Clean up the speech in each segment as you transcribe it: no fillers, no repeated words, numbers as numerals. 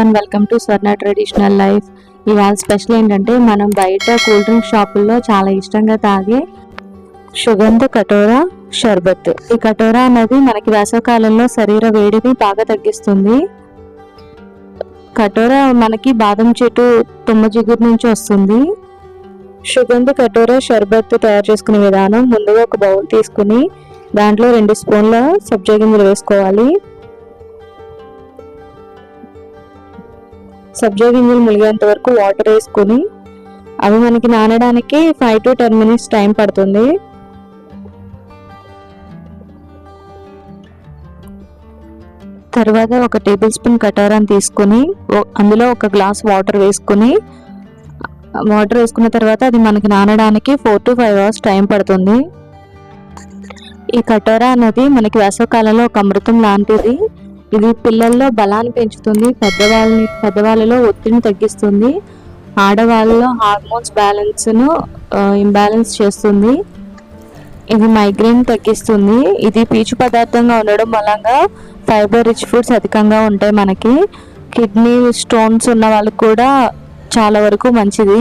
Everyone, welcome to Swarna traditional life. ఇవాళ special ఏంటంటే మనం బయట కూల్ డ్రింక్ షాపుల్లో చాలా ఇష్టంగా తాగే సుగంధ కటోరా షర్బత్. ఈ కటోరా అనేది మనకి వేసవికాలంలో శరీర వేడిని బాగా తగ్గిస్తుంది. కటోరా మనకి బాదం చెట్టు తుమ్మ జిగురు నుంచి వస్తుంది. సుగంధ కటోరా షర్బత్ తయారు చేసుకునే విధానం: ముందుగా ఒక బౌల్ తీసుకుని దాంట్లో 2 స్పూన్ల సబ్జా గింజలు వేసుకోవాలి. సబ్జా గింజలు ములిగేంత వరకు వాటర్ వేసుకుని అవి మనకి నానడానికి 5 to 10 minutes టైం పడుతుంది. తర్వాత ఒక టేబుల్ స్పూన్ కటోరాని తీసుకుని అందులో ఒక గ్లాస్ వాటర్ వేసుకున్న తర్వాత అది మనకి నానడానికి 4 to 5 hours టైం పడుతుంది. ఈ కటోరా అనేది మనకి వేసవికాలంలో ఒక అమృతం లాంటిది. ఇది పిల్లల్లో బలాన్ని పెంచుతుంది, పెద్దవాళ్ళలో ఒత్తిడిని తగ్గిస్తుంది, ఆడవాళ్ళలో హార్మోన్స్ ఇంబ్యాలెన్స్ చేస్తుంది, ఇది మైగ్రేన్ తగ్గిస్తుంది. ఇది పీచు పదార్థంగా ఉండడం మూలంగా ఫైబర్ రిచ్ ఫుడ్స్ అధికంగా ఉంటాయి. మనకి కిడ్నీ స్టోన్స్ ఉన్న వాళ్ళకి కూడా చాలా వరకు మంచిది.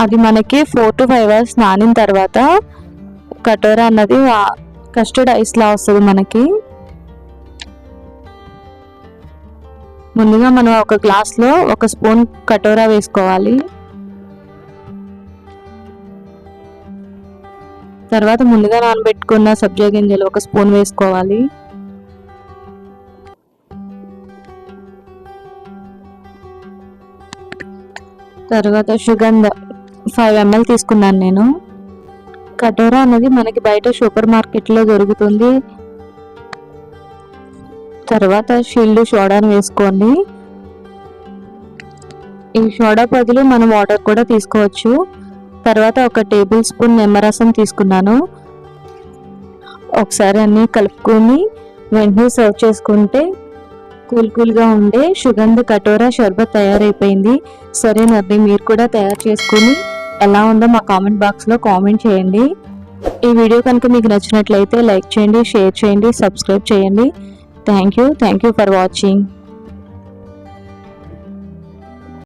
అది మనకి 4 to 5 hours నానిన తర్వాత కటోరా అన్నది కస్టర్డ్ ఐస్ లా వస్తుంది. మనకి ముందుగా మనం ఒక గ్లాస్లో 1 స్పూన్ కటోరా వేసుకోవాలి. తర్వాత ముందుగా నానబెట్టుకున్న సబ్జా గింజలు 1 స్పూన్ వేసుకోవాలి. తర్వాత సుగంధ 5 ml తీసుకున్నాను నేను. కటోరా అనేది మనకి బయట సూపర్ మార్కెట్లో దొరుకుతుంది. తర్వాత షిల్డ్ సోడాను వేసుకోండి. ఈ సోడా బదులు మనం వాటర్ కూడా తీసుకోవచ్చు. తర్వాత 1 టేబుల్ స్పూన్ నిమ్మరసం తీసుకున్నాను. ఒకసారి అన్నీ కలుపుకొని వెంటనే సర్వ్ చేసుకుంటే కూల్గా ఉండే సుగంధ కటోరా షర్బత్ తయారైపోయింది. సరేనండి, మీరు కూడా తయారు చేసుకుని ఎలా ఉందో మా కామెంట్ బాక్స్లో కామెంట్ చేయండి. ఈ వీడియో కనుక మీకు నచ్చినట్లయితే లైక్ చేయండి, షేర్ చేయండి, సబ్స్క్రైబ్ చేయండి. Thank you for watching.